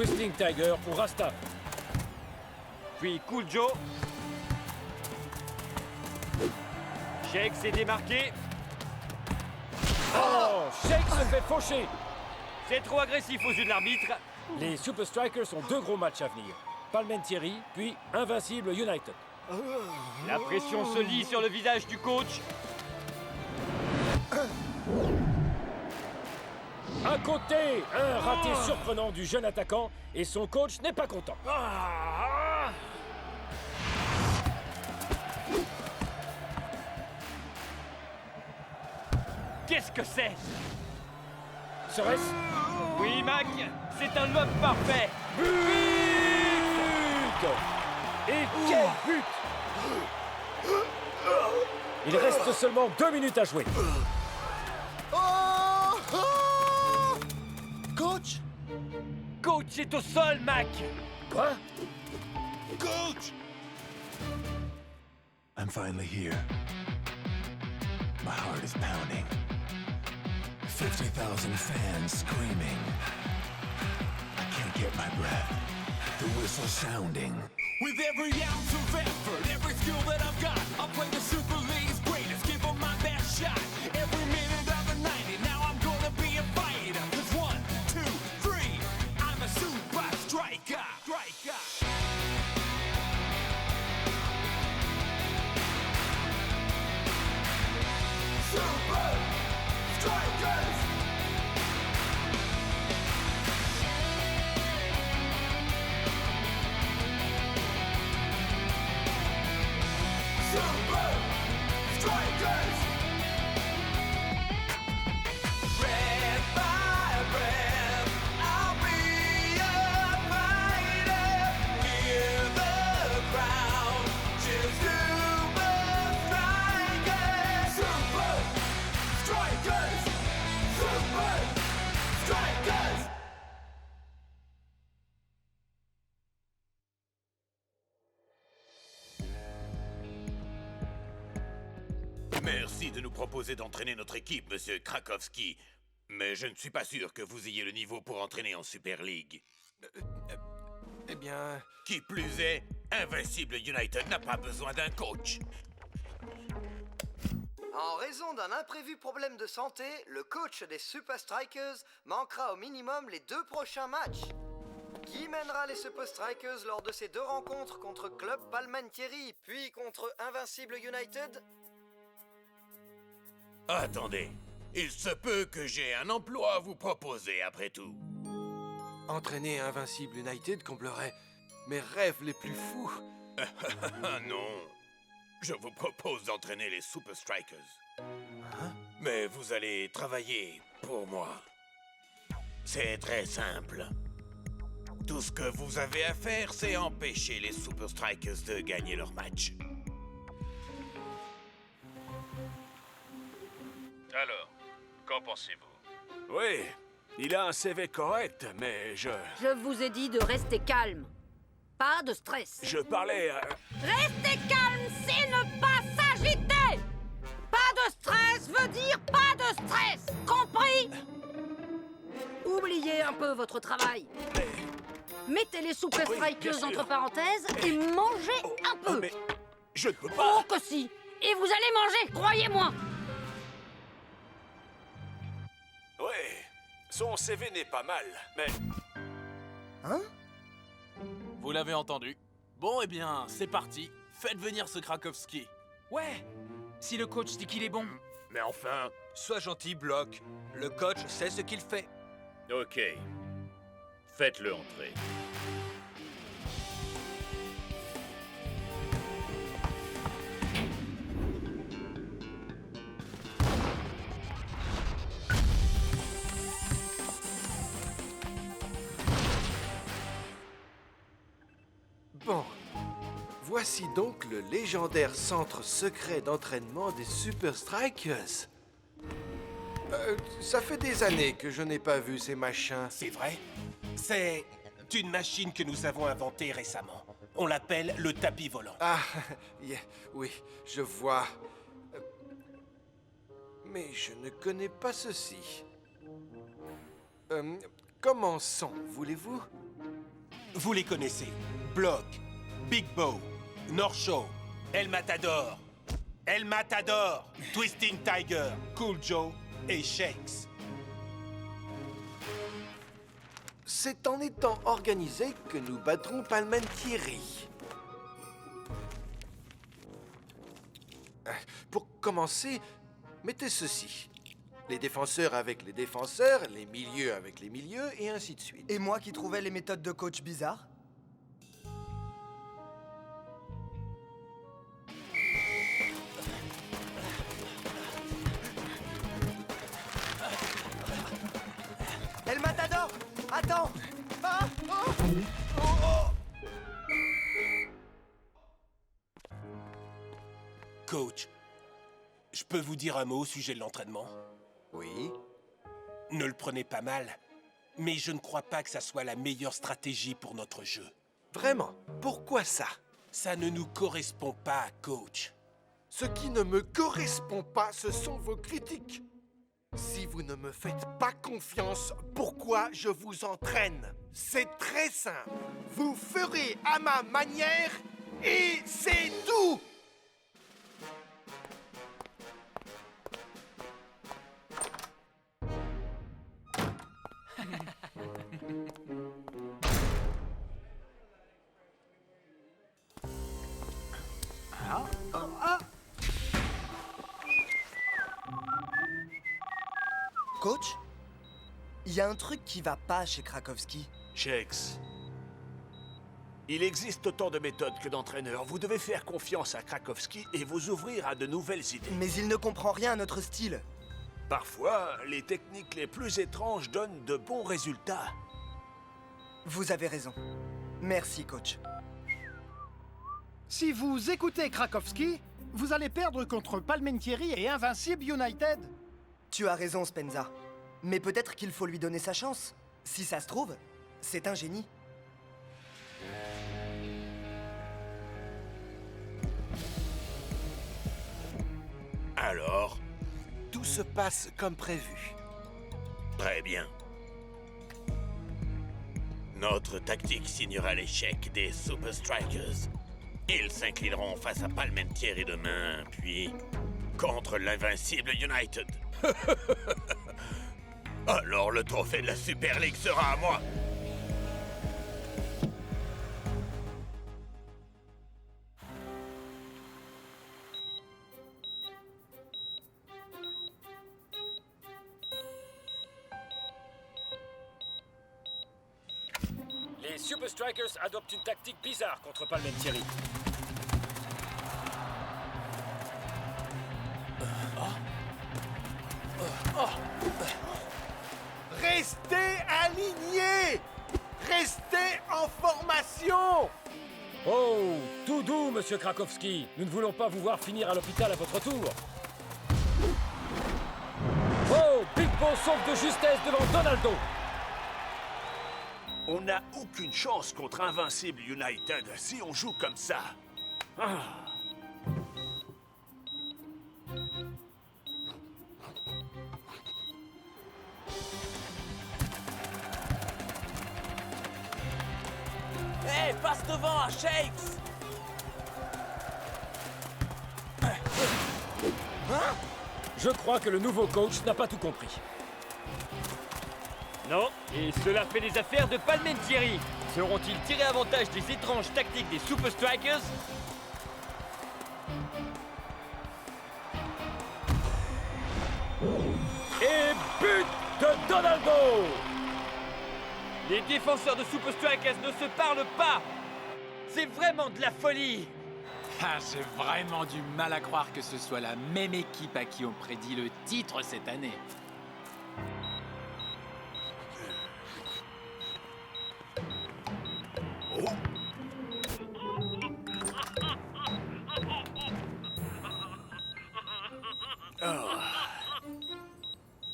Twisting Tiger pour Rasta. Puis Cool Joe. Shake s'est démarqué. Oh, Shake se fait faucher. C'est trop agressif aux yeux de l'arbitre. Les Super Strikers ont 2 gros matchs à venir. Palmentieri, puis Invincible United. La pression se lit sur le visage du coach. À côté, un raté surprenant du jeune attaquant et son coach n'est pas content. Qu'est-ce que c'est? Serait-ce Oui, Mac, c'est un lob parfait. but? Et quel but! Il reste seulement 2 minutes à jouer. Oh! Oh! Coach? Coach est au sol, Mac. Quoi? Coach! I'm finally here. My heart is pounding. 50,000 fans screaming. I can't get my breath. The whistle sounding. With every ounce of effort, every skill that I've got, I'll play the Super League's greatest, give them my best shot. Every minute of the 90, now I'm gonna be a fighter. 'Cause 1, 2, 3, I'm a super striker. Super Strikers! Super Strikers! Breath by breath, I'll be a fighter. Hear the crowd cheer Super Strikers! Super Strikers! Super Strikers! Merci de nous proposer d'entraîner notre équipe, monsieur Krakowski. Mais je ne suis pas sûr que vous ayez le niveau pour entraîner en Super League. Eh bien... Qui plus est, Invincible United n'a pas besoin d'un coach. En raison d'un imprévu problème de santé, le coach des Super Strikers manquera au minimum les 2 prochains matchs. Qui mènera les Super Strikers lors de ces 2 rencontres contre Club Palmentieri, puis contre Invincible United? Attendez, il se peut que j'ai un emploi à vous proposer après tout. Entraîner Invincible United comblerait mes rêves les plus fous. Ah non, je vous propose d'entraîner les Super Strikers. Hein? Mais vous allez travailler pour moi. C'est très simple. Tout ce que vous avez à faire, c'est empêcher les Super Strikers de gagner leur match. Alors, qu'en pensez-vous? Oui, il a un CV correct, mais je Je vous ai dit de rester calme. Pas de stress. parlais... Rester calme, c'est ne pas s'agiter. Pas de stress veut dire pas de stress. Compris? Oubliez un peu votre travail. Mettez les Super Oui, bien Strikers sûr. entre parenthèses et mangez un peu. mais je ne peux pas... Oh que si. Et vous allez manger, croyez-moi. Oui, son CV n'est pas mal, mais... Hein? Vous l'avez entendu. Bon, eh bien, c'est parti. Faites venir ce Krakowski. Ouais, si le coach dit qu'il est bon. Mais enfin... Sois gentil, Block. Le coach sait ce qu'il fait. Ok. Faites-le entrer. Bon, voici donc le légendaire centre secret d'entraînement des Super Strikers. Ça fait des années que je n'ai pas vu ces machins. C'est vrai? C'est une machine que nous avons inventée récemment. On l'appelle le tapis volant. Ah, oui, je vois. Mais je ne connais pas ceci. Commençons, voulez-vous? Vous les connaissez. Block, Big Bow, North Shore, El Matador, Twisting Tiger, Cool Joe et Shakes. C'est en étant organisés que nous battrons Palmentieri. Pour commencer, mettez ceci. Les défenseurs avec les défenseurs, les milieux avec les milieux, et ainsi de suite. Et moi qui trouvais les méthodes de coach bizarres? El Matador! Attends! Ah! Oh! Oh! Oh! Coach, je peux vous dire un mot au sujet de l'entraînement? Oui. Ne le prenez pas mal, mais je ne crois pas que ça soit la meilleure stratégie pour notre jeu. Vraiment? Pourquoi ça? Ça ne nous correspond pas, coach. Ce qui ne me correspond pas, ce sont vos critiques. Si vous ne me faites pas confiance, pourquoi je vous entraîne? C'est très simple. Vous ferez à ma manière et c'est tout! Coach? Il y a un truc qui va pas chez Krakowski. Shakes. Il existe autant de méthodes que d'entraîneurs. Vous devez faire confiance à Krakowski et vous ouvrir à de nouvelles idées. Mais il ne comprend rien à notre style. Parfois, les techniques les plus étranges donnent de bons résultats. Vous avez raison. Merci, coach. Si vous écoutez Krakowski, vous allez perdre contre Palmentieri et Invincible United. Tu as raison, Spenza. Mais peut-être qu'il faut lui donner sa chance. Si ça se trouve, c'est un génie. Alors? Tout se passe comme prévu. Très bien. Notre tactique signera l'échec des Super Strikers. Ils s'inclineront face à Palmentieri demain, puis contre l'Invincible United. Alors le trophée de la Super League sera à moi. Les Super Strikers adoptent une tactique bizarre contre Palmentieri. Restez alignés! Restez en formation! Oh, tout doux, monsieur Krakowski. Nous ne voulons pas vous voir finir à l'hôpital à votre tour. Oh, Big Bo sauve de justesse devant Donaldo. On n'a aucune chance contre Invincible United si on joue comme ça. Ah. Hey, passe devant à Shakes! Je crois que le nouveau coach n'a pas tout compris. Non, et cela fait les affaires de Palmentieri. Seront-ils tirés avantage des étranges tactiques des Super Strikers? Et but de Donaldo! Les défenseurs de Super Strikers ne se parlent pas! C'est vraiment de la folie! Ah, j'ai vraiment du mal à croire que ce soit la même équipe à qui on prédit le titre cette année.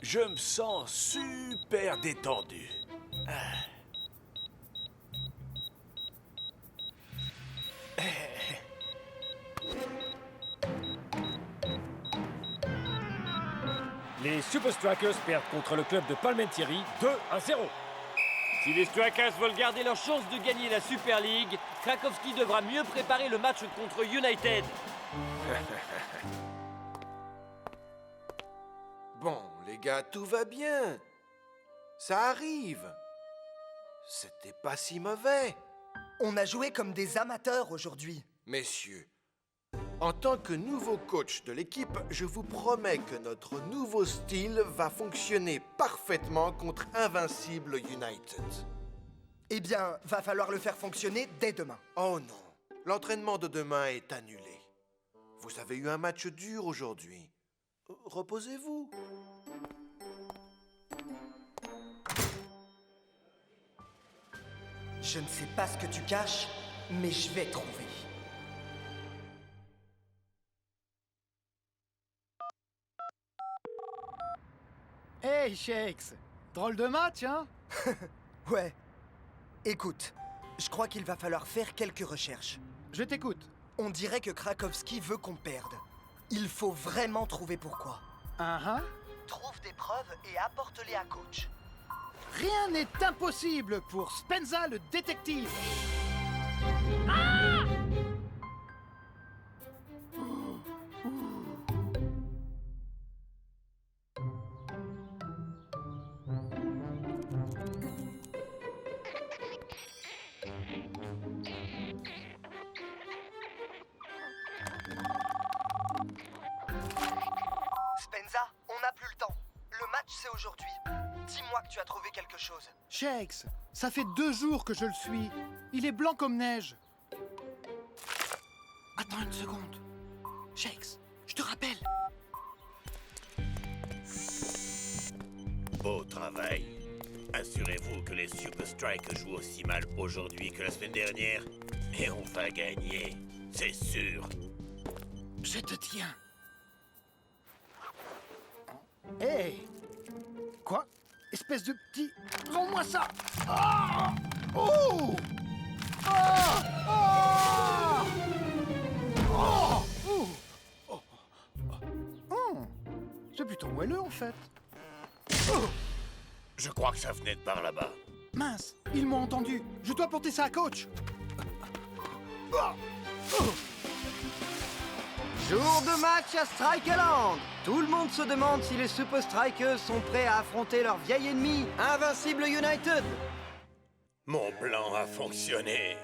Je me sens super détendu. Les Super Strikers perdent contre le club de Palmentieri 2-0. Si les Strikers veulent garder leur chance de gagner la Super League, Krakowski devra mieux préparer le match contre United. Bon, les gars, tout va bien. Ça arrive. C'était pas si mauvais. On a joué comme des amateurs aujourd'hui. Messieurs, en tant que nouveau coach de l'équipe, je vous promets que notre nouveau style va fonctionner parfaitement contre Invincible United. Eh bien, va falloir le faire fonctionner dès demain. Oh non, l'entraînement de demain est annulé. Vous avez eu un match dur aujourd'hui. Reposez-vous. Je ne sais pas ce que tu caches, mais je vais trouver. Hey, Shakes! Drôle de match, hein? Ouais. Écoute, je crois qu'il va falloir faire quelques recherches. Je t'écoute. On dirait que Krakowski veut qu'on perde. Il faut vraiment trouver pourquoi. Trouve des preuves et apporte-les à coach. Rien n'est impossible pour Spenza le détective. Spenza, on n'a plus le temps. Le match, c'est aujourd'hui. Dis-moi que tu as trouvé quelque chose. Shakes, ça fait 2 jours que je le suis. Il est blanc comme neige. Attends une seconde. Shakes, je te rappelle. Beau travail. Assurez-vous que les Super Strikers jouent aussi mal aujourd'hui que la semaine dernière. Et on va gagner, c'est sûr. Je te tiens. Hey! Quoi? Espèce de petit... Rends-moi ça! Ah! Oh! Ah! Ah! Oh! Oh! Oh! C'est plutôt moelleux, en fait. Oh! Je crois que ça venait de par là-bas. Mince, ils m'ont entendu. Je dois porter ça à coach. Ah! Oh! Jour de match à Strikeland. Tout le monde se demande si les Super Strikers sont prêts à affronter leur vieil ennemi, Invincible United. Mon plan a fonctionné.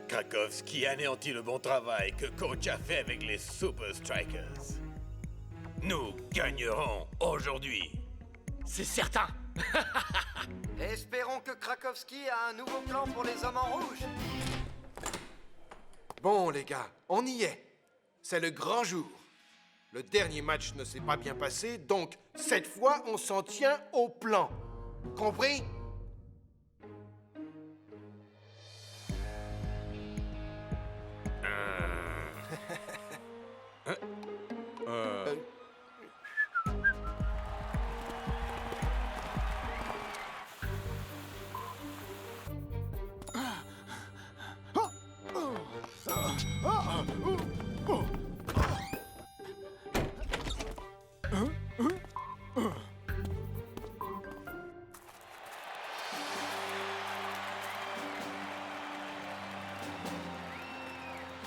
Krakowski anéantit le bon travail que coach a fait avec les Super Strikers. Nous gagnerons aujourd'hui. C'est certain. Espérons que Krakowski a un nouveau plan pour les hommes en rouge. Bon, les gars, on y est. C'est le grand jour. Le dernier match ne s'est pas bien passé, donc cette fois, on s'en tient au plan. Compris?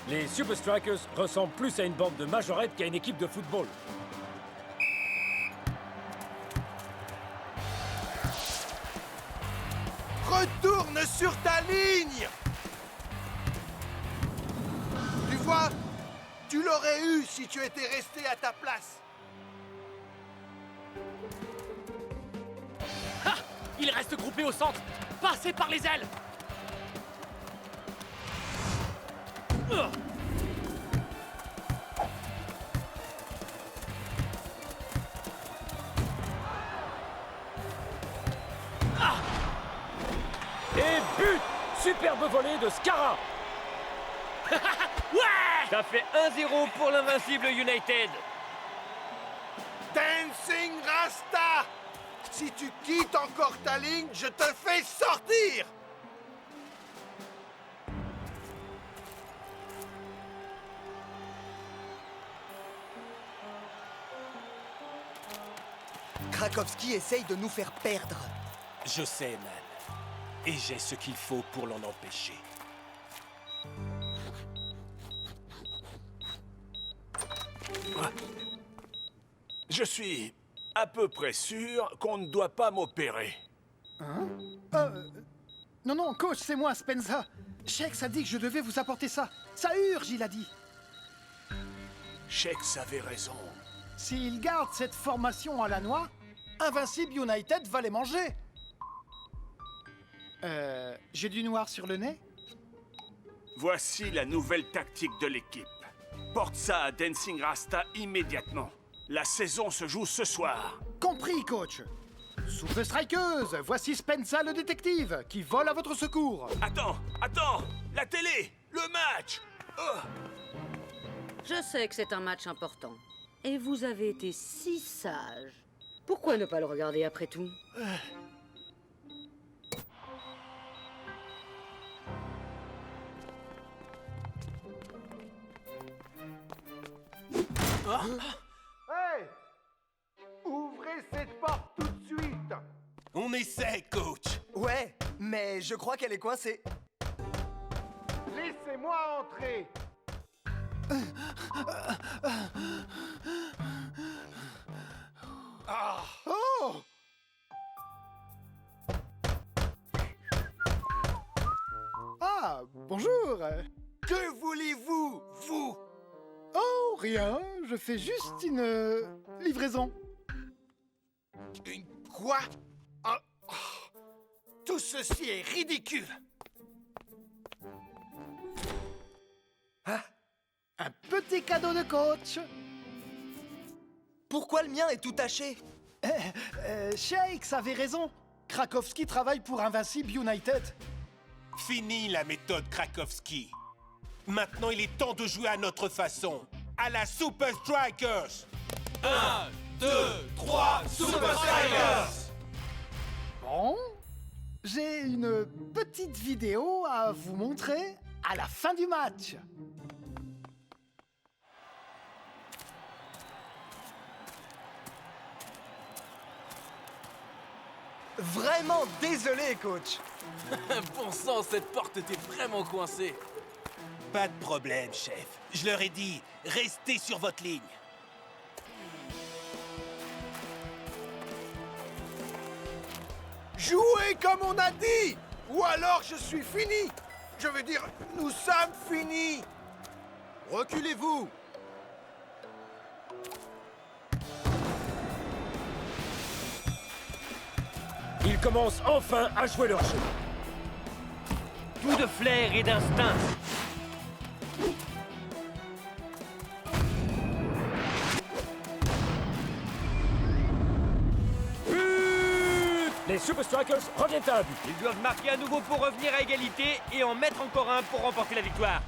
Les Super Strikers ressemblent plus à une bande de majorettes qu'à une équipe de football. Retourne sur ta ligne! Tu vois, tu l'aurais eu si tu étais resté à ta place. Ah! Il reste groupé au centre. Passez par les ailes. Et but! Superbe volée de Skara! Ouais! Ça fait 1-0 pour l'Invincible United. Dancing Rasta! Si tu quittes encore ta ligne, je te fais sortir! Krakowski essaye de nous faire perdre. Je sais, man. Et j'ai ce qu'il faut pour l'en empêcher. Je suis à peu près sûr qu'on ne doit pas m'opérer. Hein? Non, non, coach, c'est moi, Spenza. Shex a dit que je devais vous apporter ça. Ça urge, il a dit. Shex avait raison. S'il garde cette formation à la noix, Invincible United va les manger. J'ai du noir sur le nez? Voici la nouvelle tactique de l'équipe. Porte ça à Dancing Rasta immédiatement. La saison se joue ce soir. Compris, coach. Super Strikeuse, voici Spenza le détective, qui vole à votre secours. Attends, la télé, le match. Je sais que c'est un match important. Et vous avez été si sage. Pourquoi ne pas le regarder après tout? Hey! Ouvrez cette porte tout de suite! On essaie, coach. Ouais, mais je crois qu'elle est coincée. Laissez-moi entrer! Oh! Ah, bonjour. Que voulez-vous, vous? Oh, rien, je fais juste une livraison. Une quoi? Tout ceci est ridicule! Un petit cadeau de coach. Pourquoi le mien est tout taché? Shakes avait raison. Krakowski travaille pour Invincible United. Fini la méthode Krakowski. Maintenant, il est temps de jouer à notre façon. À la Super Strikers. 1, 2, 3, Super Strikers! Bon, j'ai une petite vidéo à vous montrer à la fin du match. Vraiment désolé, coach. Bon sang, cette porte était vraiment coincée. Pas de problème, chef. Je leur ai dit, restez sur votre ligne. Jouez comme on a dit! Ou alors je suis fini! Je veux dire, nous sommes finis! Reculez-vous! Ils commencent enfin à jouer leur jeu. Tout de flair et d'instinct. Les Super Strikers reviennent à un but. Ils doivent marquer à nouveau pour revenir à égalité et en mettre encore un pour remporter la victoire.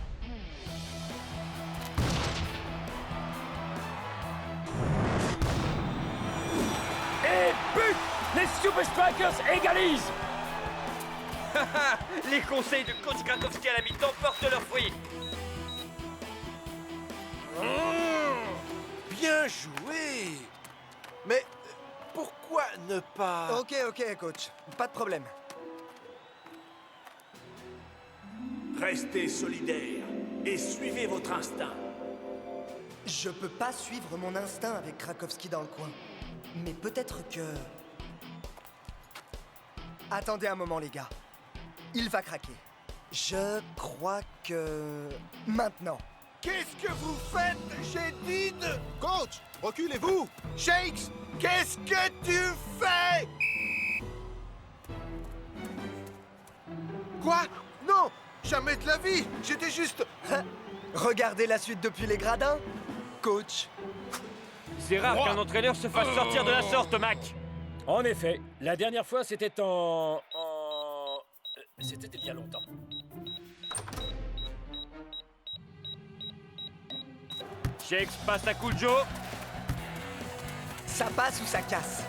Et but! Les Super Strikers égalisent! Les conseils de coach Krakowski à la mi-temps portent leurs fruits. Bien joué! Mais pourquoi ne pas... Ok, coach. Pas de problème. Restez solidaires et suivez votre instinct. Je peux pas suivre mon instinct avec Krakowski dans le coin. Mais peut-être que... Attendez un moment, les gars. Il va craquer. Je crois que... Maintenant. Qu'est-ce que vous faites? J'ai dit de... Coach, reculez-vous! Shakes, qu'est-ce que tu fais? Quoi? Non! Jamais de la vie! J'étais juste... Regardez la suite depuis les gradins, coach. C'est rare qu'un entraîneur se fasse sortir de la sorte, Mac. En effet, la dernière fois c'était c'était il y a longtemps. Shakes passe à Kuljo. Ça passe ou ça casse.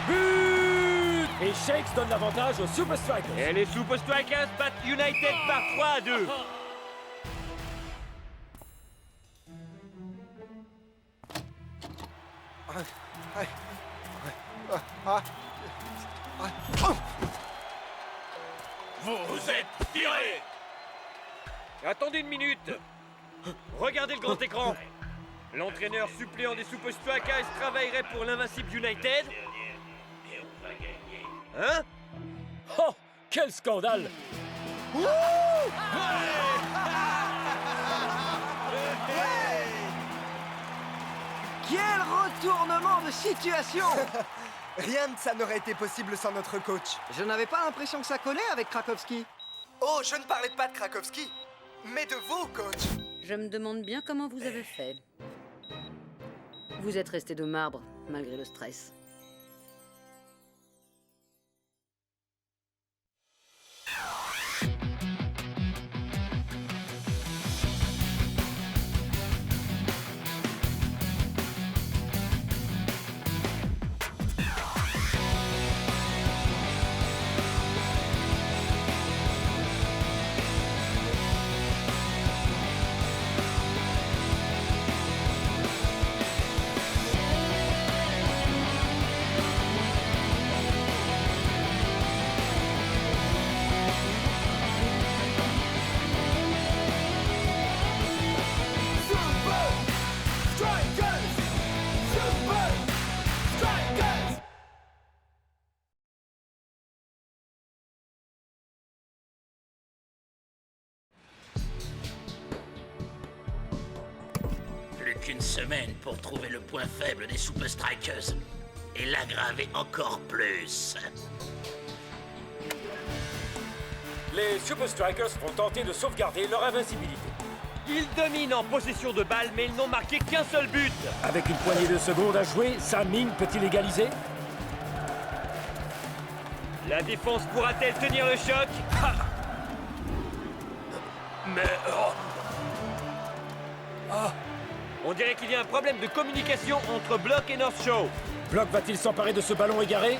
But! Et Shakes donne l'avantage aux Super Strikers. Et les Super Strikers battent United par 3-2. Vous êtes virés! Attendez une minute! Regardez le grand écran! L'entraîneur suppléant des Super Strikers travaillerait pour l'Invincible United? Hein? Oh, quel scandale! Quel retournement de situation! Rien de ça n'aurait été possible sans notre coach. Je n'avais pas l'impression que ça collait avec Krakowski. Oh, je ne parlais pas de Krakowski, mais de vous, coach. Je me demande bien comment vous avez fait. Vous êtes resté de marbre, malgré le stress. Plus qu'une semaine pour trouver le point faible des Super Strikers et l'aggraver encore plus. Les Super Strikers vont tenter de sauvegarder leur invincibilité. Ils dominent en possession de balles, mais ils n'ont marqué qu'un seul but. Avec une poignée de secondes à jouer, Sam Ming peut-il égaliser? La défense pourra-t-elle tenir le choc? Mais... On dirait qu'il y a un problème de communication entre Block et North Shore. Block va-t-il s'emparer de ce ballon égaré?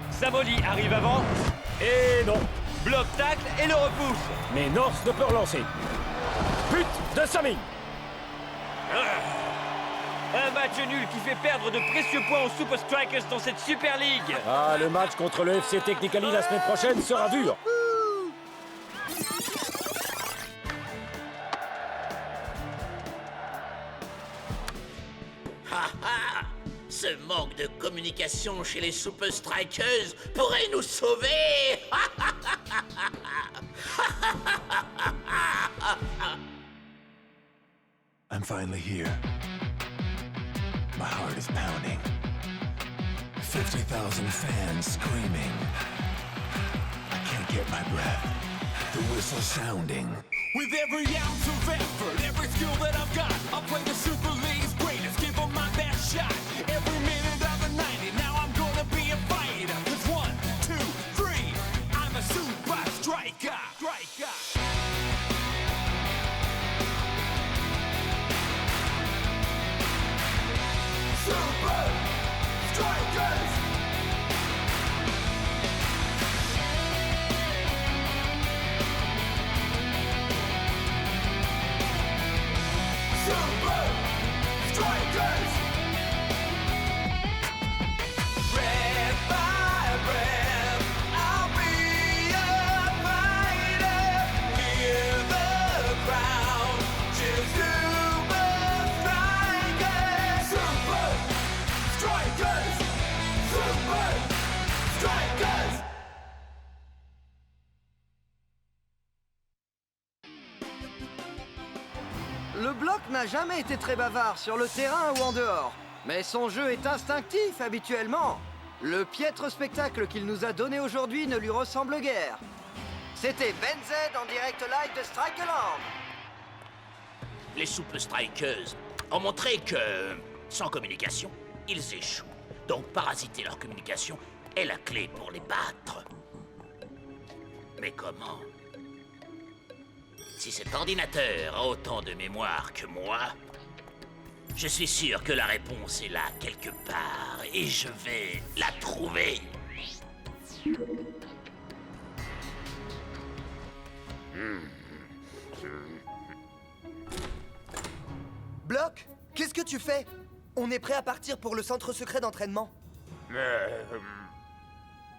Samoli arrive avant. Et non. Block tacle et le repousse. Mais North ne peut relancer. But de Sammy. Un match nul qui fait perdre de précieux points aux Super Strikers dans cette Super League. Ah, le match contre le FC Technically la semaine prochaine sera dur. Ce manque de communication chez les Super Strikers pourrait nous sauver. I'm finally here. My heart is pounding. 50,000 fans screaming. I can't get my breath. The whistle sounding. With every ounce of effort, every skill that I've got, I'll play the Super League's greatest, give them my best shot. Every minute of the 90, now I'm gonna be a fighter. 'Cause 1, 2, 3, I'm a Super Striker. Super Strikers! Super Strikers! Red by red, I'll be a fighter. Hear the crowd cheer Super Strikers! Super Strikers! Super Strikers! Le Bloc n'a jamais été très bavard sur le terrain ou en dehors. Mais son jeu est instinctif habituellement. Le piètre spectacle qu'il nous a donné aujourd'hui ne lui ressemble guère. C'était Ben Z en direct live de Strikerland. Les Super Strikers ont montré que, sans communication, ils échouent. Donc parasiter leur communication est la clé pour les battre. Mais comment? Si cet ordinateur a autant de mémoire que moi, je suis sûr que la réponse est là quelque part et je vais la trouver. fait. On est prêt à partir pour le centre secret d'entraînement.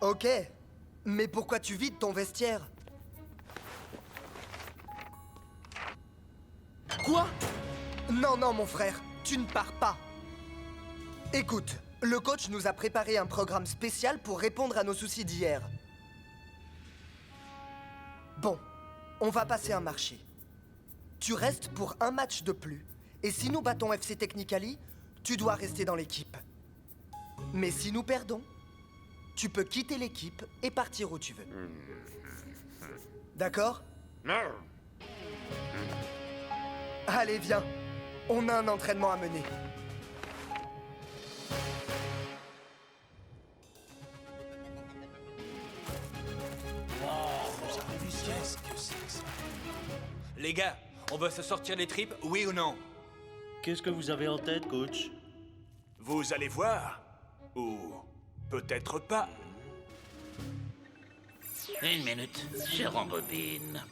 Ok. Mais pourquoi tu vides ton vestiaire? Quoi? Non, non, mon frère. Tu ne pars pas. Écoute, le coach nous a préparé un programme spécial pour répondre à nos soucis d'hier. Bon, on va passer un marché. Tu restes pour un match de plus. Et si nous battons FC Technicali, tu dois rester dans l'équipe. Mais si nous perdons, tu peux quitter l'équipe et partir où tu veux. D'accord? Allez, viens. On a un entraînement à mener. Qu'est-ce que c'est que ça? Les gars, on va se sortir les tripes, oui ou non? Qu'est-ce que vous avez en tête, coach? Vous allez voir. Ou peut-être pas. Une minute, je rembobine.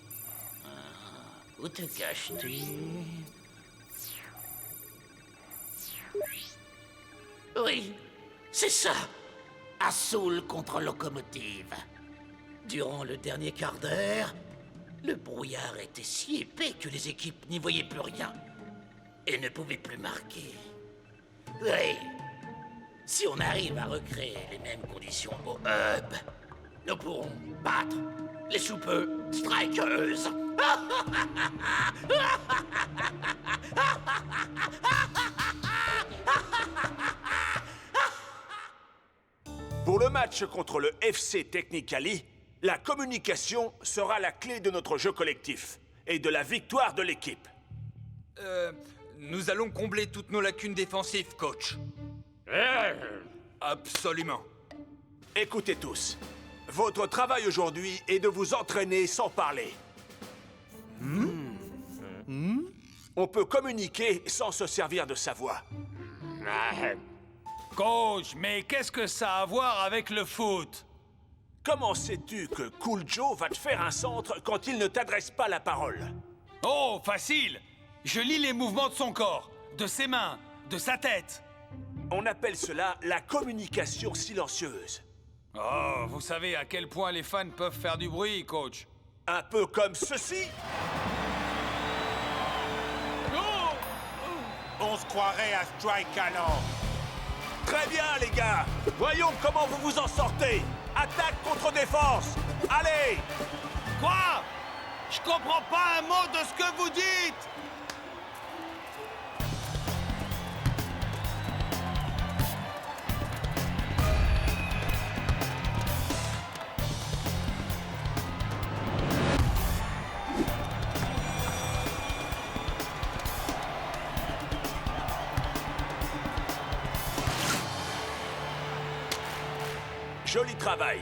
Où te caches-tu? Oui, c'est ça. Assoul contre locomotive. Durant le dernier quart d'heure, le brouillard était si épais que les équipes n'y voyaient plus rien et ne pouvaient plus marquer. Oui, si on arrive à recréer les mêmes conditions au hub, nous pourrons battre les Super Strikers. Pour le match contre le FC Technicali, la communication sera la clé de notre jeu collectif et de la victoire de l'équipe. Nous allons combler toutes nos lacunes défensives, coach. Absolument. Écoutez tous, votre travail aujourd'hui est de vous entraîner sans parler. On peut communiquer sans se servir de sa voix. Coach, mais qu'est-ce que ça a à voir avec le foot? Comment sais-tu que Cool Joe va te faire un centre quand il ne t'adresse pas la parole? Oh, facile! Je lis les mouvements de son corps, de ses mains, de sa tête. On appelle cela la communication silencieuse. Oh, vous savez à quel point les fans peuvent faire du bruit, coach. Un peu comme ceci. On se croirait à Strike alors. Très bien, les gars. Voyons comment vous vous en sortez. Attaque contre défense. Allez! Quoi? Je comprends pas un mot de ce que vous dites! Joli travail.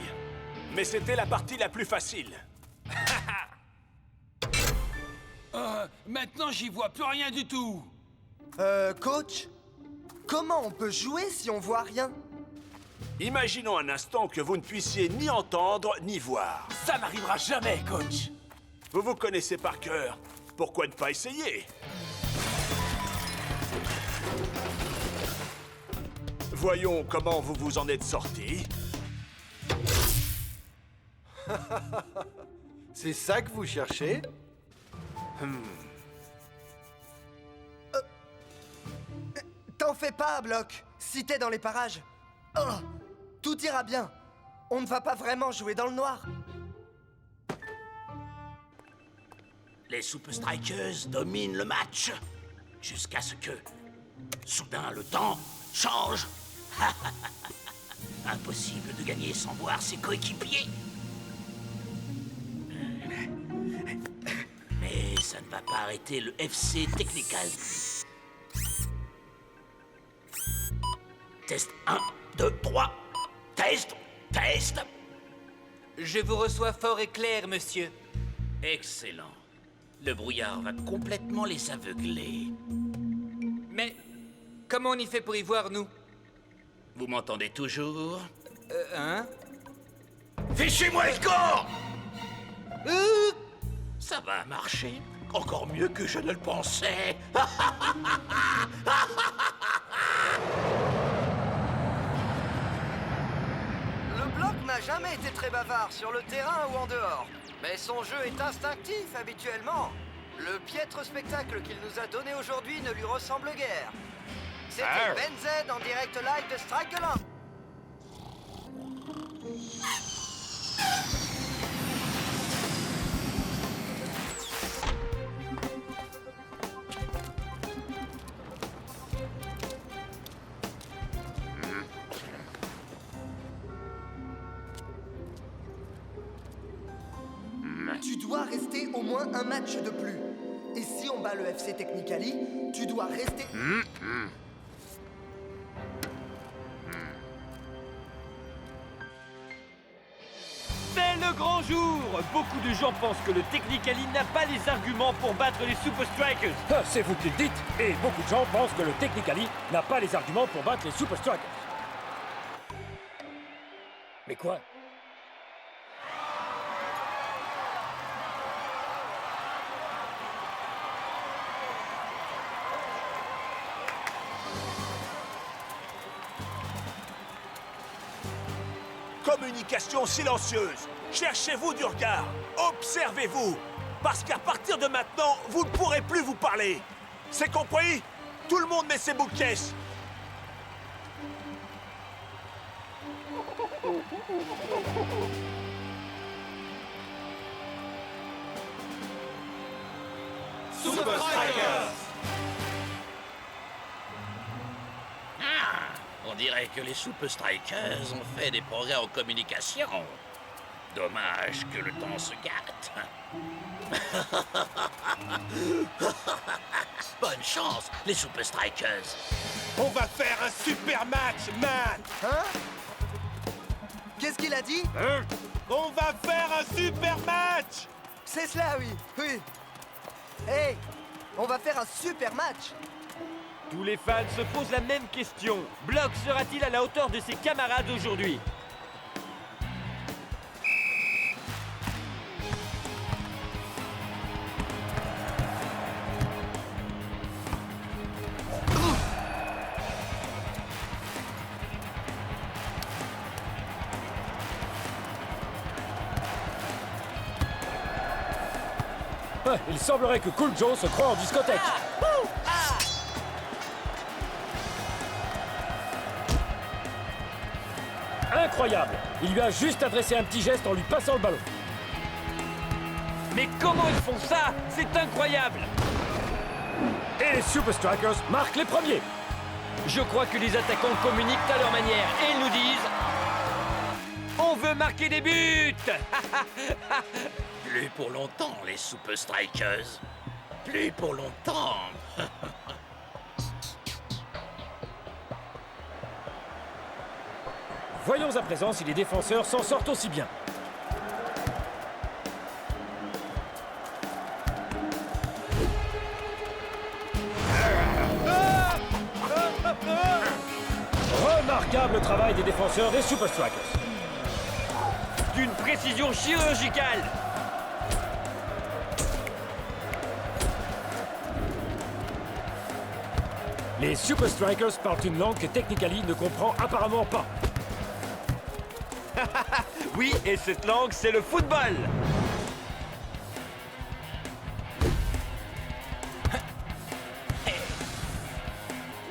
Mais c'était la partie la plus facile. Maintenant, j'y vois plus rien du tout. Coach? Comment on peut jouer si on voit rien? Imaginons un instant que vous ne puissiez ni entendre ni voir. Ça n'arrivera jamais, coach. Vous vous connaissez par cœur. Pourquoi ne pas essayer? Voyons comment vous vous en êtes sortis. C'est ça que vous cherchez? T'en fais pas, Bloc. Si t'es dans les parages. Oh, tout ira bien. On ne va pas vraiment jouer dans le noir. Les Super Strikers dominent le match jusqu'à ce que, soudain, le temps change. Impossible de gagner sans voir ses coéquipiers. Mais ça ne va pas arrêter le FC Technical. Test 1, 2, 3. Test, test. Je vous reçois fort et clair, monsieur. Excellent. Le brouillard va complètement les aveugler. Mais comment on y fait pour y voir, nous? Vous m'entendez toujours? Hein? Fichez-moi le corps! Ça va marcher. Encore mieux que je ne le pensais. Block n'a jamais été très bavard sur le terrain ou en dehors. Mais son jeu est instinctif habituellement. Le piètre spectacle qu'il nous a donné aujourd'hui ne lui ressemble guère. C'était Ben Z en direct live de Strikeland. Tu dois rester au moins un match de plus. Et si on bat le FC Technicali, tu dois rester... C'est le grand jour! Beaucoup de gens pensent que le Technicali n'a pas les arguments pour battre les Super Strikers. Ah, c'est vous qui le dites. Et beaucoup de gens pensent que le Technicali n'a pas les arguments pour battre les Super Strikers. Mais quoi? Communication silencieuse. Cherchez-vous du regard. Observez-vous. Parce qu'à partir de maintenant, vous ne pourrez plus vous parler. C'est compris? Tout le monde met ses bouts de caisse. Super Strikers! On dirait que les Super Strikers ont fait des progrès en communication. Dommage que le temps se gâte. Bonne chance, les Super Strikers. On va faire un super match, man! Hein? Qu'est-ce qu'il a dit? On va faire un super match! C'est cela, oui, oui. Hey, on va faire un super match. Tous les fans se posent la même question. Block sera-t-il à la hauteur de ses camarades aujourd'hui? Il semblerait que Cool Joe se croie en discothèque. Incroyable! Il lui a juste adressé un petit geste en lui passant le ballon. Mais comment ils font ça? C'est incroyable! Et les Super Strikers marquent les premiers. Je crois que les attaquants communiquent à leur manière et ils nous disent... On veut marquer des buts! Plus pour longtemps, les Super Strikers. Plus pour longtemps. Voyons à présent si les défenseurs s'en sortent aussi bien. Remarquable travail des défenseurs des Super Strikers. D'une précision chirurgicale. Les Super Strikers parlent une langue que Technicali ne comprend apparemment pas. Oui, et cette langue, c'est le football.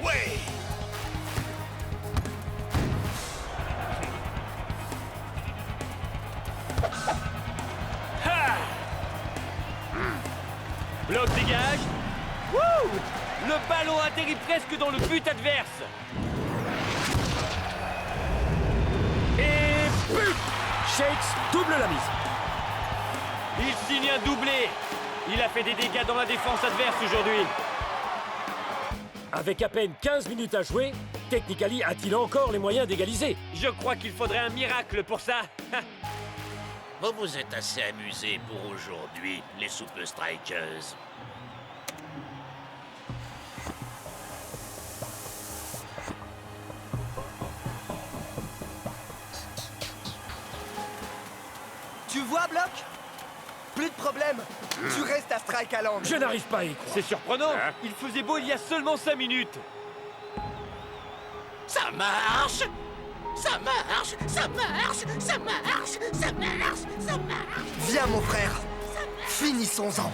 Ouais! Bloc dégage. Wouh! Le ballon atterrit presque dans le but adverse. Et but! Shakes double la mise. Il signe un doublé. Il a fait des dégâts dans la défense adverse aujourd'hui. Avec à peine 15 minutes à jouer, Technicali a-t-il encore les moyens d'égaliser? Je crois qu'il faudrait un miracle pour ça. Vous vous êtes assez amusés pour aujourd'hui, les Super Strikers. Tu vois, Block? Plus de problème. Tu restes à Strikeland. Je n'arrive pas à y croire. C'est surprenant. Il faisait beau il y a seulement 5 minutes. Ça marche! Ça marche! Ça marche! Ça marche! Ça marche! Ça marche! Viens, mon frère. Finissons-en.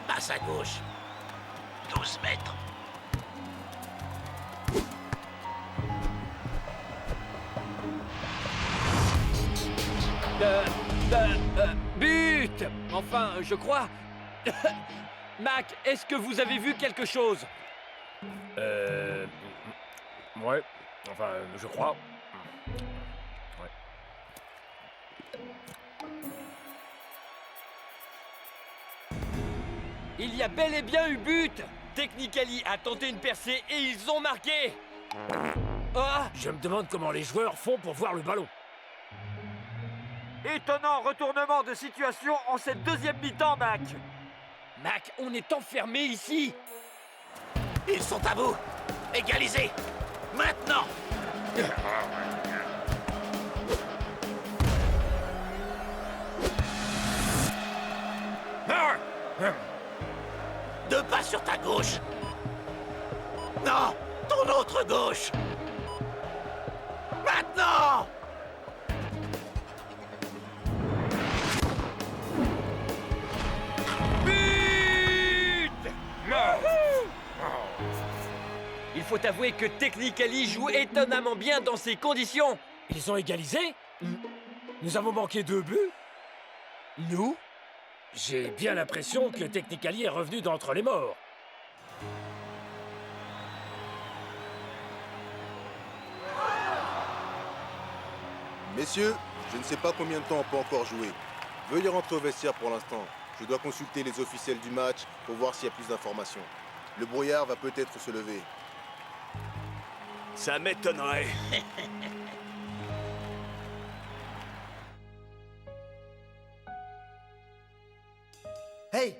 Passe à gauche. 12 mètres. But! Enfin, je crois. Mac, est-ce que vous avez vu quelque chose? Ouais. Enfin, je crois. Ouais. Il y a bel et bien eu but! Technically a tenté une percée et ils ont marqué! Ah! Je me demande comment les joueurs font pour voir le ballon. Étonnant retournement de situation en cette deuxième mi-temps, Mac! Mac, on est enfermé ici! Ils sont à bout! Égalisés! Maintenant! Deux pas sur ta gauche! Non! Ton autre gauche! Maintenant! Il faut avouer que Technically joue étonnamment bien dans ces conditions. Ils ont égalisé? Nous avons manqué 2 buts? Nous? J'ai bien l'impression que Technically est revenu d'entre les morts. Messieurs, je ne sais pas combien de temps on peut encore jouer. Veuillez rentrer au vestiaire pour l'instant. Je dois consulter les officiels du match pour voir s'il y a plus d'informations. Le brouillard va peut-être se lever. Ça m'étonnerait. Hey,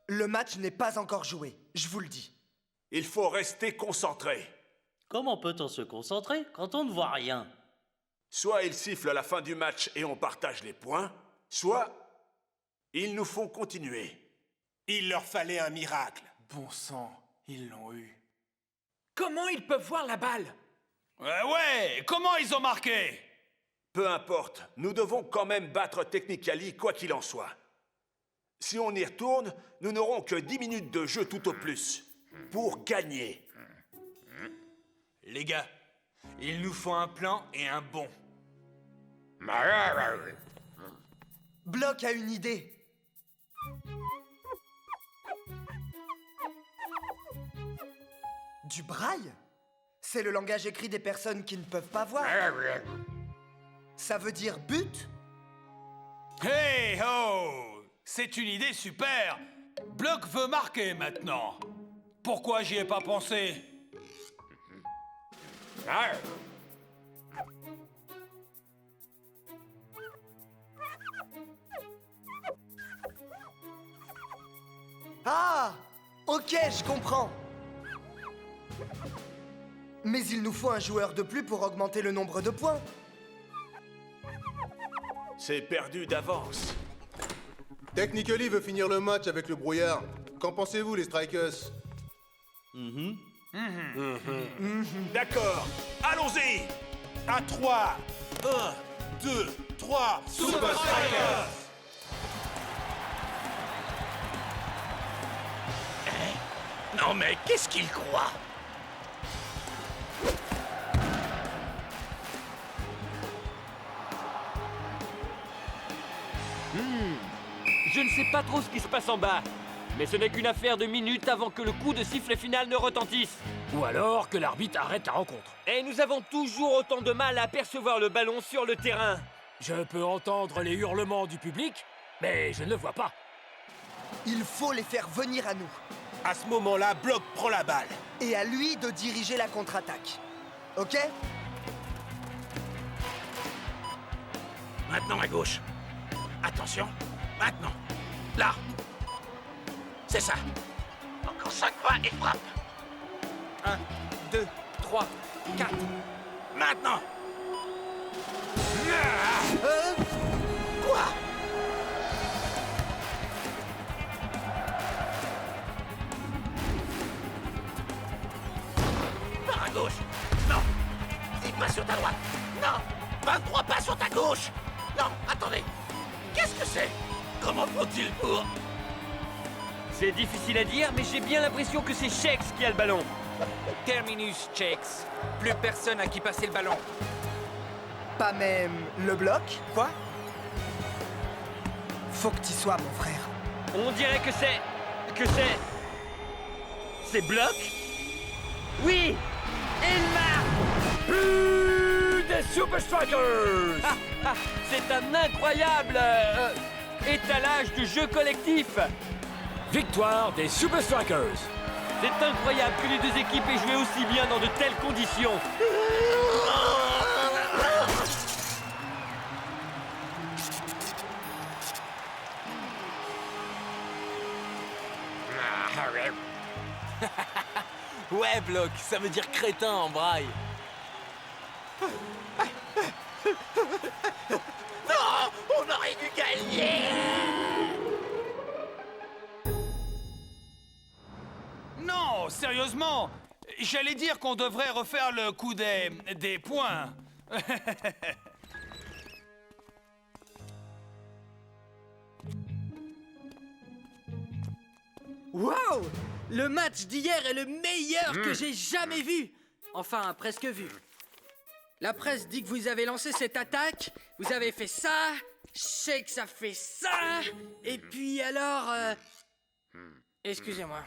le match n'est pas encore joué, je vous le dis. Il faut rester concentré. Comment peut-on se concentrer quand on ne voit rien? Soit ils sifflent à la fin du match et on partage les points, soit ils nous font continuer. Il leur fallait un miracle. Bon sang, ils l'ont eu. Comment ils peuvent voir la balle? Ouais, comment ils ont marqué? Peu importe, nous devons quand même battre Technically quoi qu'il en soit. Si on y retourne, nous n'aurons que 10 minutes de jeu tout au plus. Pour gagner. Les gars, il nous faut un plan et un bon. Bloc a une idée. Du braille? C'est le langage écrit des personnes qui ne peuvent pas voir. Ça veut dire but? Hey ho! C'est une idée super! Bloc veut marquer maintenant. Pourquoi j'y ai pas pensé? Ah! Ok, je comprends. Mais il nous faut un joueur de plus pour augmenter le nombre de points. C'est perdu d'avance. Technically veut finir le match avec le brouillard. Qu'en pensez-vous, les Strikers? D'accord, allons-y. À 3. 1, 2, 3. Super Strikers! Non mais qu'est-ce qu'il croit? Je ne sais pas trop ce qui se passe en bas, mais ce n'est qu'une affaire de minutes avant que le coup de sifflet final ne retentisse. Ou alors que l'arbitre arrête la rencontre. Et nous avons toujours autant de mal à apercevoir le ballon sur le terrain. Je peux entendre les hurlements du public, mais je ne le vois pas. Il faut les faire venir à nous. À ce moment-là, Bloc prend la balle. Et à lui de diriger la contre-attaque. Ok? Maintenant à gauche. Attention, maintenant. Là. C'est ça. Encore 5 pas et frappe. 1, 2, 3, 4. Maintenant. Quoi? gauche. Non. 10 pas sur ta droite. Non. 23 pas sur ta gauche. Non, attendez. Qu'est-ce que c'est? Comment font-ils pour... C'est difficile à dire, mais j'ai bien l'impression que c'est Shex qui a le ballon. Terminus, Shex. Plus personne à qui passer le ballon. Pas même le bloc? Quoi? Faut que t'y sois, mon frère. On dirait que c'est... C'est Bloc? Oui! Il marque! Plus des Super Strikers! C'est un incroyable étalage de jeu collectif! Victoire des Super Strikers! C'est incroyable que les deux équipes aient joué aussi bien dans de telles conditions! Ouais, Bloc, ça veut dire crétin en braille. Non! On aurait dû gagner! Non, sérieusement. J'allais dire qu'on devrait refaire le coup des points. Wow! Le match d'hier est le meilleur que j'ai jamais vu. Enfin, presque vu. La presse dit que vous avez lancé cette attaque, vous avez fait ça, Shex a fait ça, et puis alors... Excusez-moi.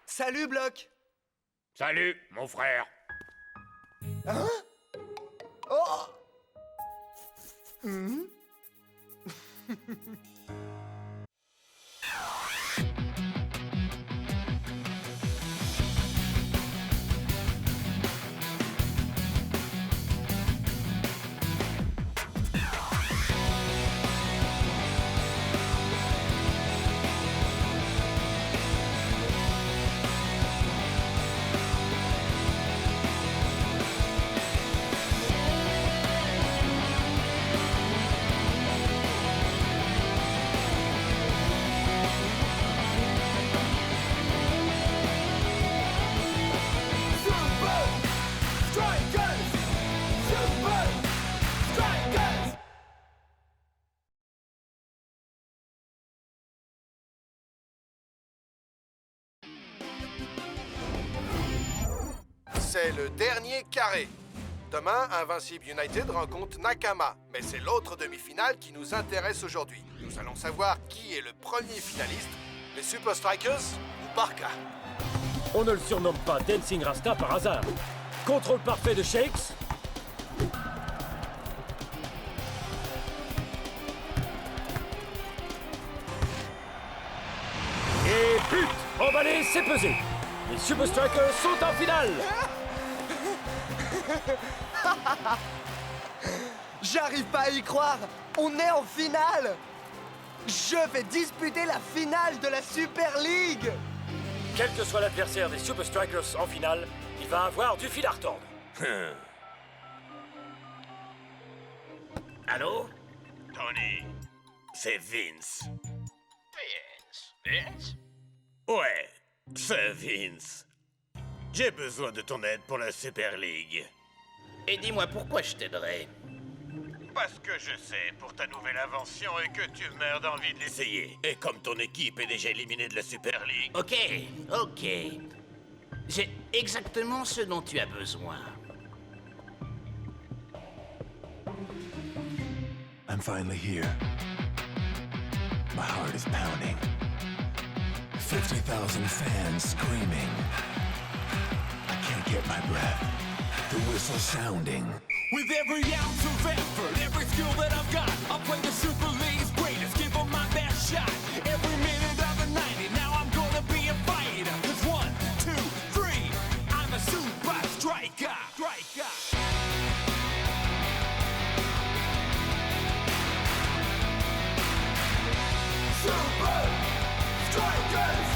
Salut, Bloc! Salut, mon frère. Hein? Oh! C'est le dernier carré. Demain, Invincible United rencontre Nakama, mais c'est l'autre demi-finale qui nous intéresse aujourd'hui. Nous allons savoir qui est le premier finaliste, les Super Strikers ou Barca. On ne le surnomme pas Dancing Rasta par hasard. Contrôle parfait de Shex. Et but! Emballé, c'est pesé. Les Super Strikers sont en finale. J'arrive pas à y croire! On est en finale! Je vais disputer la finale de la Super League! Quel que soit l'adversaire des Super Strikers en finale, il va avoir du fil à retordre. Allô? Tony, c'est Vince. Vince? Ouais, c'est Vince. J'ai besoin de ton aide pour la Super League. Et dis-moi pourquoi je t'aiderais. Parce que je sais pour ta nouvelle invention et que tu meurs d'envie de l'essayer. Et comme ton équipe est déjà éliminée de la Super League... Ok. J'ai exactement ce dont tu as besoin. I'm finally here. My heart is pounding. 50,000 fans screaming. I can't get my breath. The whistle sounding. With every ounce of effort, every skill that I've got, I'll play the Super League's greatest, give them my best shot. Every minute of the 90, now I'm gonna be a fighter. 'Cause 1, 2, 3, I'm a super striker. Super Strikers!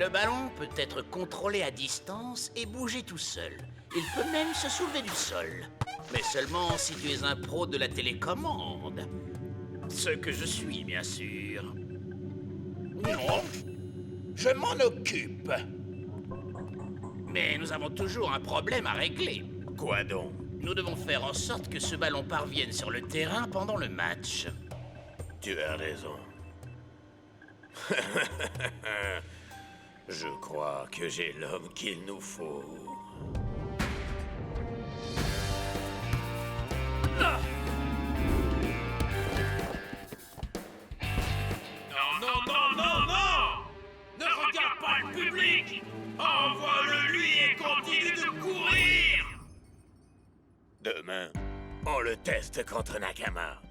Le ballon peut être contrôlé à distance et bouger tout seul. Il peut même se soulever du sol. Mais seulement si tu es un pro de la télécommande. Ce que je suis, bien sûr. Non, je m'en occupe. Mais nous avons toujours un problème à régler. Quoi donc? Nous devons faire en sorte que ce ballon parvienne sur le terrain pendant le match. Tu as raison. Je crois que j'ai l'homme qu'il nous faut. Non, non! Ne regarde pas le public! Envoie-le lui et continue de courir! Demain, on le teste contre Nakama.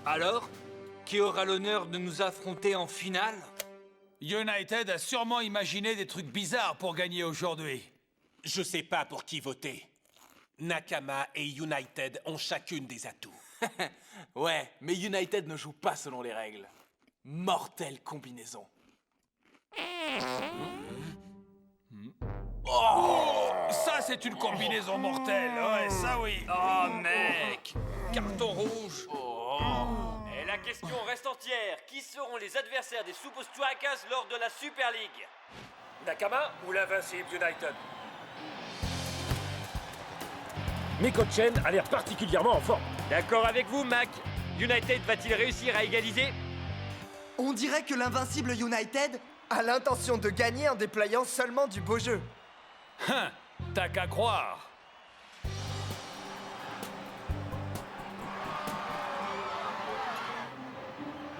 Alors, qui aura l'honneur de nous affronter en finale? United a sûrement imaginé des trucs bizarres pour gagner aujourd'hui. Je sais pas pour qui voter. Nakama et United ont chacune des atouts. Ouais, mais United ne joue pas selon les règles. Mortelle combinaison. Oh, ça c'est une combinaison mortelle, ouais, ça oui. Oh mec, carton rouge. Et la question reste entière. Qui seront les adversaires des Super Strikers lors de la Super League? Nakama ou l'invincible United? Miko-chen a l'air particulièrement en forme. D'accord avec vous, Mac. United va-t-il réussir à égaliser? On dirait que l'invincible United a l'intention de gagner en déployant seulement du beau jeu. Hein, t'as qu'à croire.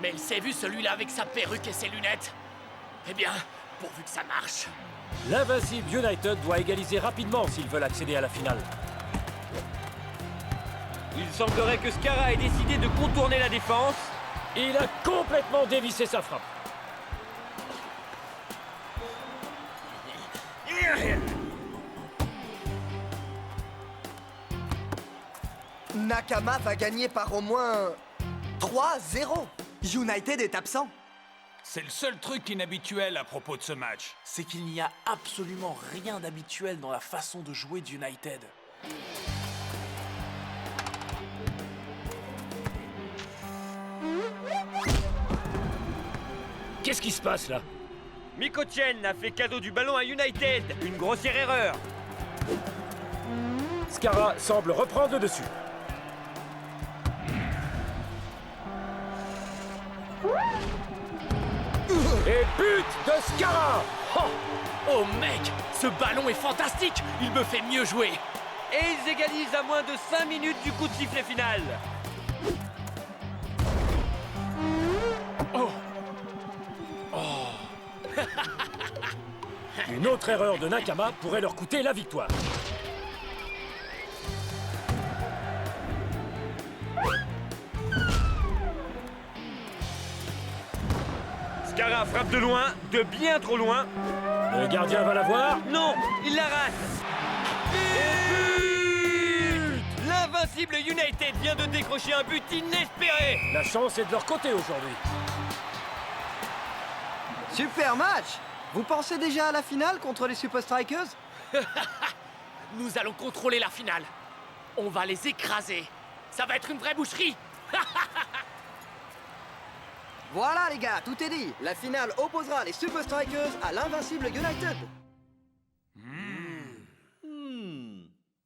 Mais il s'est vu celui-là avec sa perruque et ses lunettes. Eh bien, pourvu que ça marche. L'invincible United doit égaliser rapidement s'ils veulent accéder à la finale. Il semblerait que Skara ait décidé de contourner la défense. Il a complètement dévissé sa frappe. Nakama va gagner par au moins 3-0. United est absent. C'est le seul truc inhabituel à propos de ce match. C'est qu'il n'y a absolument rien d'habituel dans la façon de jouer d'United. Qu'est-ce qui se passe là? Miko-chen a fait cadeau du ballon à United. Une grossière erreur. Skara semble reprendre le dessus. Et but de Skara! Oh mec, ce ballon est fantastique. Il me fait mieux jouer. Et ils égalisent à moins de 5 minutes du coup de sifflet final. Une autre erreur de Nakama pourrait leur coûter la victoire. Skara frappe de loin, de bien trop loin. Le gardien va la voir. Non, il la rate. But! L'invincible United vient de décrocher un but inespéré. La chance est de leur côté aujourd'hui. Super match! Vous pensez déjà à la finale contre les Super Strikers? Nous allons contrôler la finale. On va les écraser. Ça va être une vraie boucherie. Voilà les gars, tout est dit. La finale opposera les Super Strikers à l'invincible United.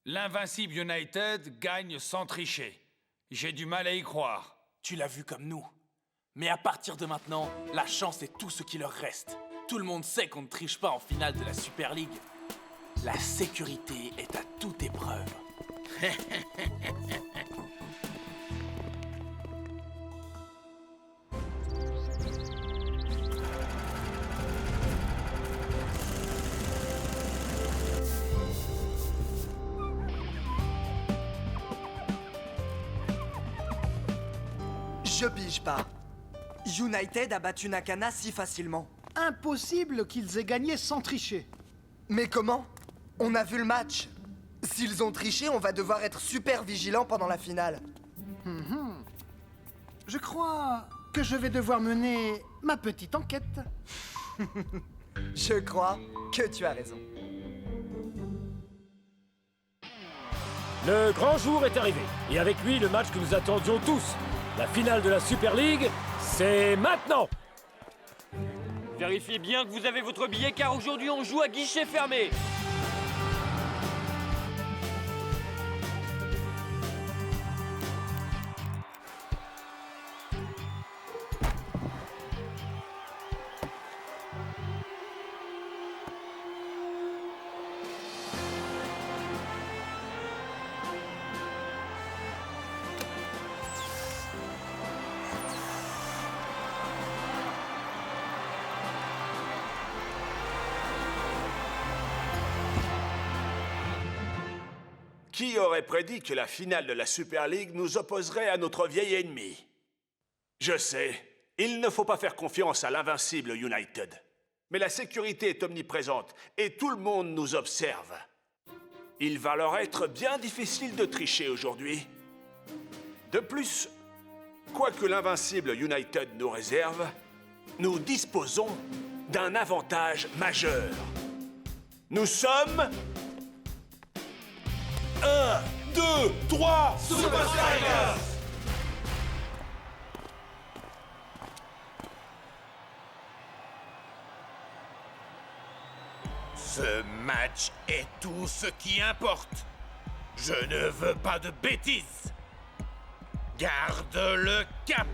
L'Invincible United gagne sans tricher. J'ai du mal à y croire. Tu l'as vu comme nous. Mais à partir de maintenant, la chance est tout ce qui leur reste. Tout le monde sait qu'on ne triche pas en finale de la Super League. La sécurité est à toute épreuve. Je pige pas. United a battu Nakana si facilement. Impossible qu'ils aient gagné sans tricher. Mais comment? On a vu le match. S'ils ont triché, on va devoir être super vigilants pendant la finale. Je crois que je vais devoir mener ma petite enquête. Je crois que tu as raison. Le grand jour est arrivé, et avec lui le match que nous attendions tous. La finale de la Super League, c'est maintenant! Vérifiez bien que vous avez votre billet car aujourd'hui on joue à guichet fermé. Qui aurait prédit que la finale de la Super League nous opposerait à notre vieil ennemi? Je sais, il ne faut pas faire confiance à l'invincible United. Mais la sécurité est omniprésente et tout le monde nous observe. Il va leur être bien difficile de tricher aujourd'hui. De plus, quoi que l'invincible United nous réserve, nous disposons d'un avantage majeur. Nous sommes... 1, 2, 3, Super Strikers! Ce match est tout ce qui importe. Je ne veux pas de bêtises. Garde le cap.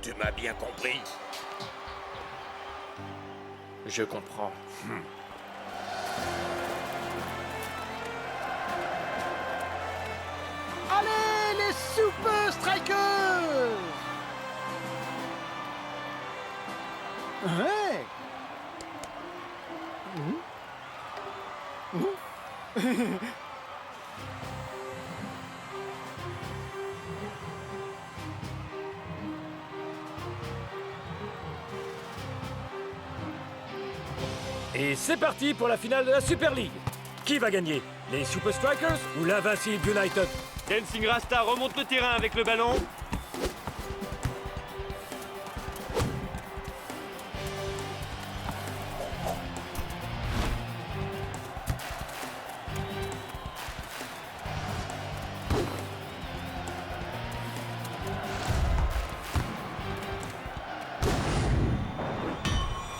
Tu m'as bien compris? Je comprends. Allez, les Super Strikers! Ouais. Et c'est parti pour la finale de la Super League. Qui va gagner? Les Super Strikers ou l'invincible United? Dancing Rasta remonte le terrain avec le ballon.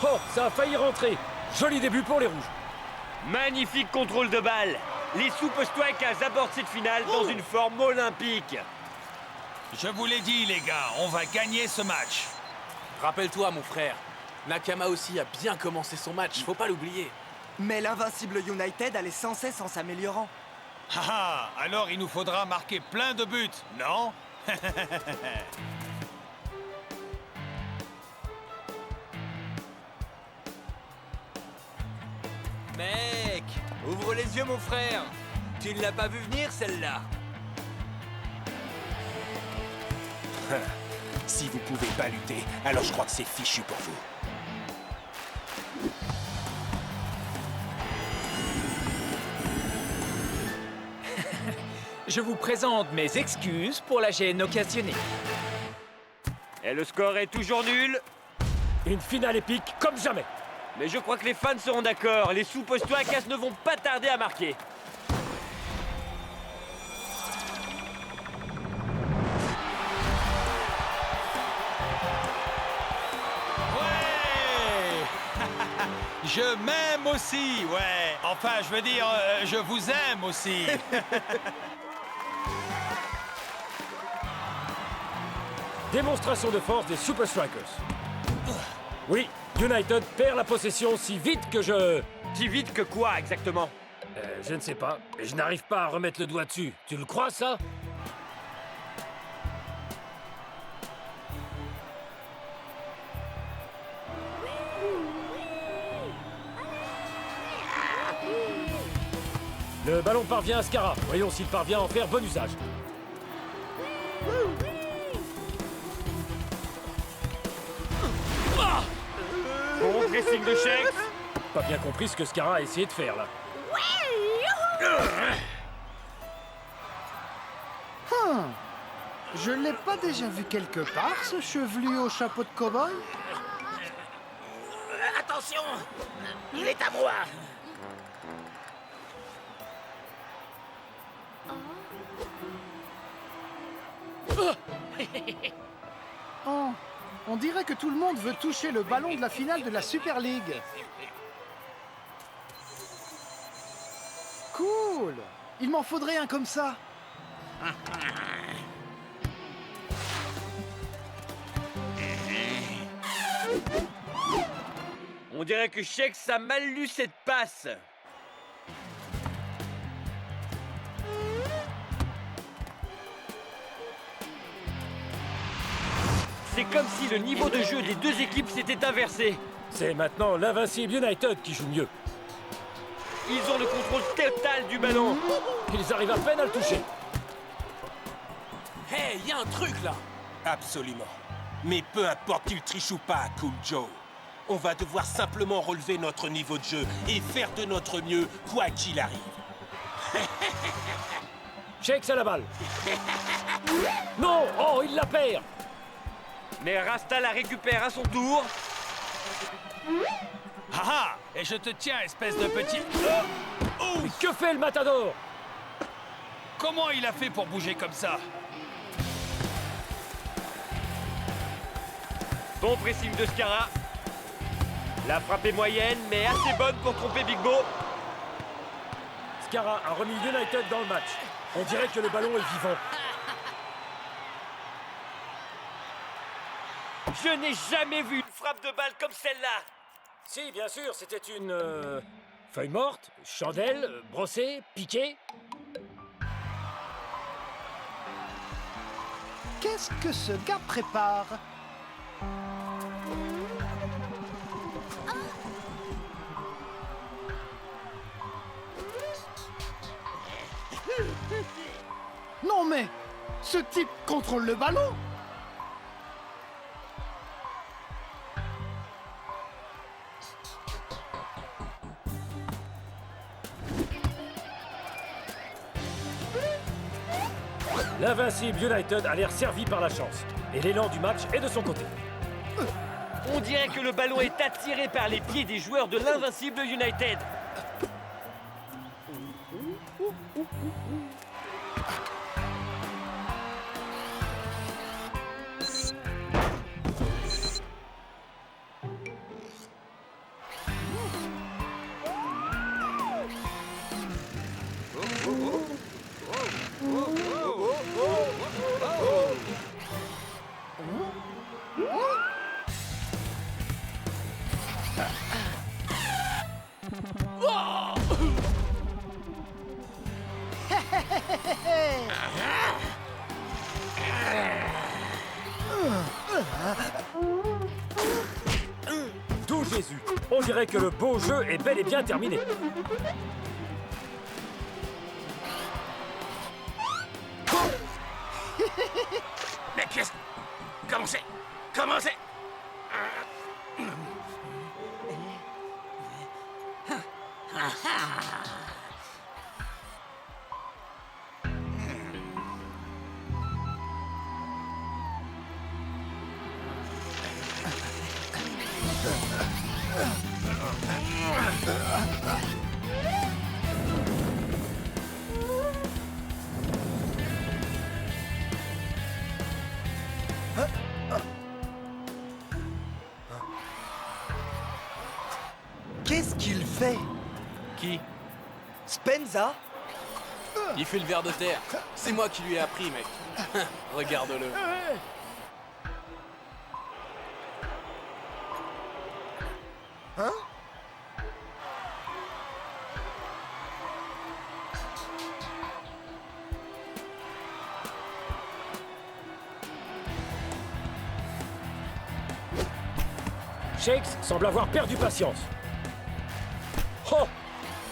Oh, ça a failli rentrer. Joli début pour les rouges. Magnifique contrôle de balle. Les Super Strikers abordent cette finale dans une forme olympique. Je vous l'ai dit, les gars, on va gagner ce match. Rappelle-toi, mon frère, Nakama aussi a bien commencé son match, faut pas l'oublier. Mais l'invincible United allait sans cesse en s'améliorant. Ah, alors il nous faudra marquer plein de buts, non? Mec, ouvre les yeux, mon frère. Tu ne l'as pas vu venir, celle-là. Si vous pouvez pas lutter, alors je crois que c'est fichu pour vous. Je vous présente mes excuses pour la gêne occasionnée. Et le score est toujours nul. Une finale épique comme jamais. Mais je crois que les fans seront d'accord. Les Super Strikers ne vont pas tarder à marquer. Ouais. Je m'aime aussi, ouais. Enfin, je veux dire, je vous aime aussi. Démonstration de force des Super Strikers. Oui, United perd la possession si vite que je... Si vite que quoi, exactement? Je ne sais pas. Je n'arrive pas à remettre le doigt dessus. Tu le crois, ça? Le ballon parvient à Skara. Voyons s'il parvient à en faire bon usage. Bon pressing de Shakes. Pas bien compris ce que Skara a essayé de faire, là. Je l'ai pas déjà vu quelque part, ce chevelu au chapeau de cow-boy? Attention, il est à moi. Oh, on dirait que tout le monde veut toucher le ballon de la finale de la Super League. Cool! Il m'en faudrait un comme ça. On dirait que Shex a mal lu cette passe. C'est comme si le niveau de jeu des deux équipes s'était inversé. C'est maintenant l'Invincible United qui joue mieux. Ils ont le contrôle total du ballon. Ils arrivent à peine à le toucher. Hey, y a un truc là! Absolument. Mais peu importe qu'il triche ou pas, Cool Joe. On va devoir simplement relever notre niveau de jeu et faire de notre mieux, quoi qu'il arrive. Shex à la balle. Non! Oh, il la perd! Mais Rasta la récupère à son tour. Ah ah! Et je te tiens, espèce de petit... Mais que fait le Matador? Comment il a fait pour bouger comme ça? Bon pressing de Scara. La frappe est moyenne, mais assez bonne pour tromper Big Bo. Scara a remis United dans le match. On dirait que le ballon est vivant. Je n'ai jamais vu une frappe de balle comme celle-là. Si, bien sûr, c'était une... feuille morte, chandelle, brossée, piquée. Qu'est-ce que ce gars prépare? Non mais, ce type contrôle le ballon? L'Invincible United a l'air servi par la chance. Et l'élan du match est de son côté. On dirait que le ballon est attiré par les pieds des joueurs de l'Invincible United. D'où Jésus. On dirait que le beau jeu est bel et bien terminé. Mais qu'est-ce... Comment c'est? Comment c'est? Qu'est-ce qu'il fait? Qui? Spenza? Il fait le ver de terre. C'est moi qui lui ai appris, mec. Regarde-le. Hein? Shex semble avoir perdu patience. Oh!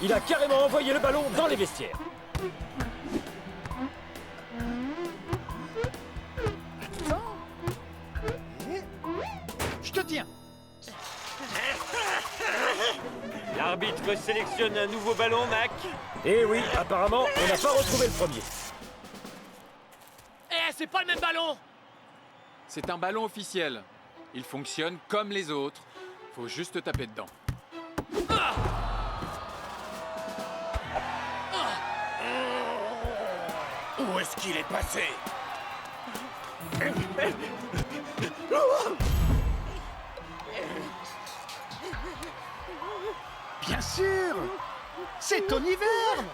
Il a carrément envoyé le ballon dans les vestiaires. Je te tiens. L'arbitre sélectionne un nouveau ballon, Mac. Eh oui, apparemment, on n'a pas retrouvé le premier. Eh, c'est pas le même ballon! C'est un ballon officiel. Il fonctionne comme les autres. Faut juste taper dedans. Où est-ce qu'il est passé? Bien sûr! C'est Tony Verne!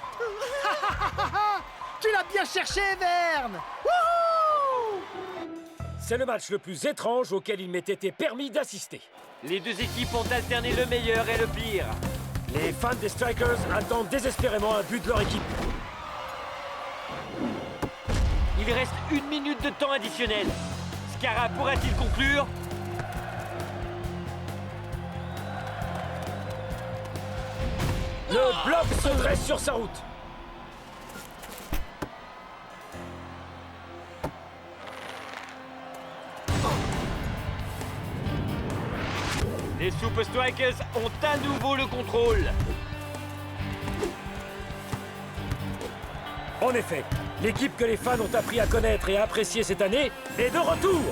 Tu l'as bien cherché, Verne! Wouhou! C'est le match le plus étrange auquel il m'ait été permis d'assister. Les deux équipes ont alterné le meilleur et le pire. Les fans des Strikers attendent désespérément un but de leur équipe. Il reste 1 minute de temps additionnel. Scarra pourra-t-il conclure? Le bloc se dresse sur sa route. Les Super Strikers ont à nouveau le contrôle. En effet, l'équipe que les fans ont appris à connaître et à apprécier cette année est de retour.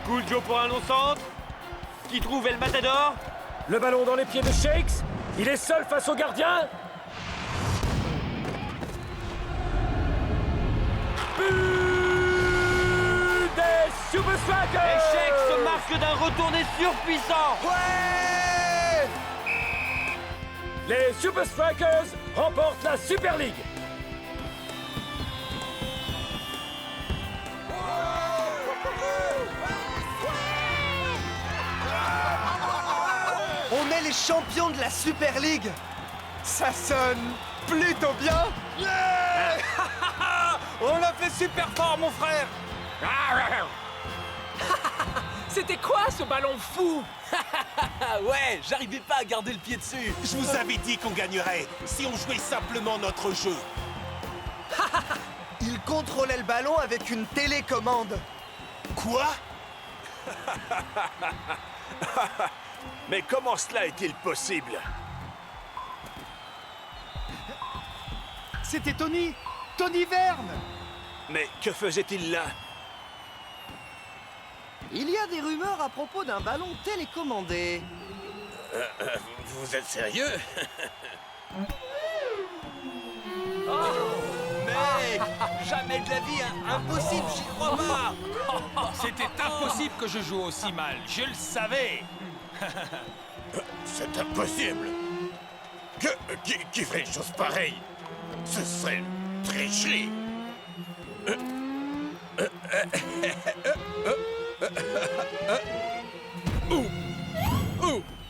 Cool Joe pour un long centre. Qui trouve El Matador? Le ballon dans les pieds de Shakes. Il est seul face au gardien. But des Super Strikers! Et Shakes se marque d'un retourné surpuissant. Ouais! Les Super Strikers remportent la Super League. On est les champions de la Super League. Ça sonne plutôt bien. Yeah! On a fait super fort, mon frère. C'était quoi ce ballon fou? Ouais, j'arrivais pas à garder le pied dessus. Je vous avais dit qu'on gagnerait si on jouait simplement notre jeu. Il contrôlait le ballon avec une télécommande. Quoi? Mais comment cela est-il possible? C'était Tony Verne! Mais que faisait-il là? Il y a des rumeurs à propos d'un ballon télécommandé. Vous êtes sérieux? Mec, jamais de la vie, hein. Impossible, j'y crois pas. C'était impossible que je joue aussi mal, je le savais. C'est impossible. Qui ferait une chose pareille? Ce serait une tricherie.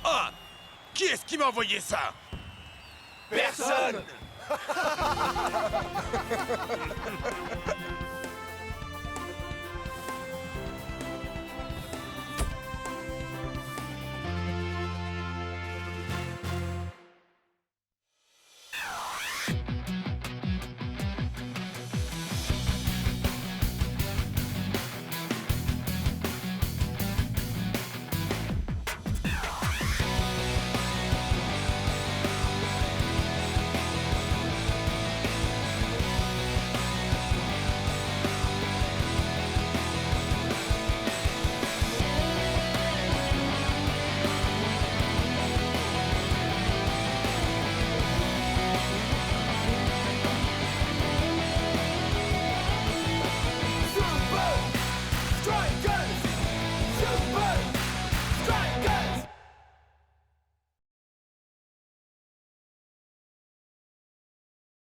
Ah! Qui est-ce qui m'a envoyé ça? Personne.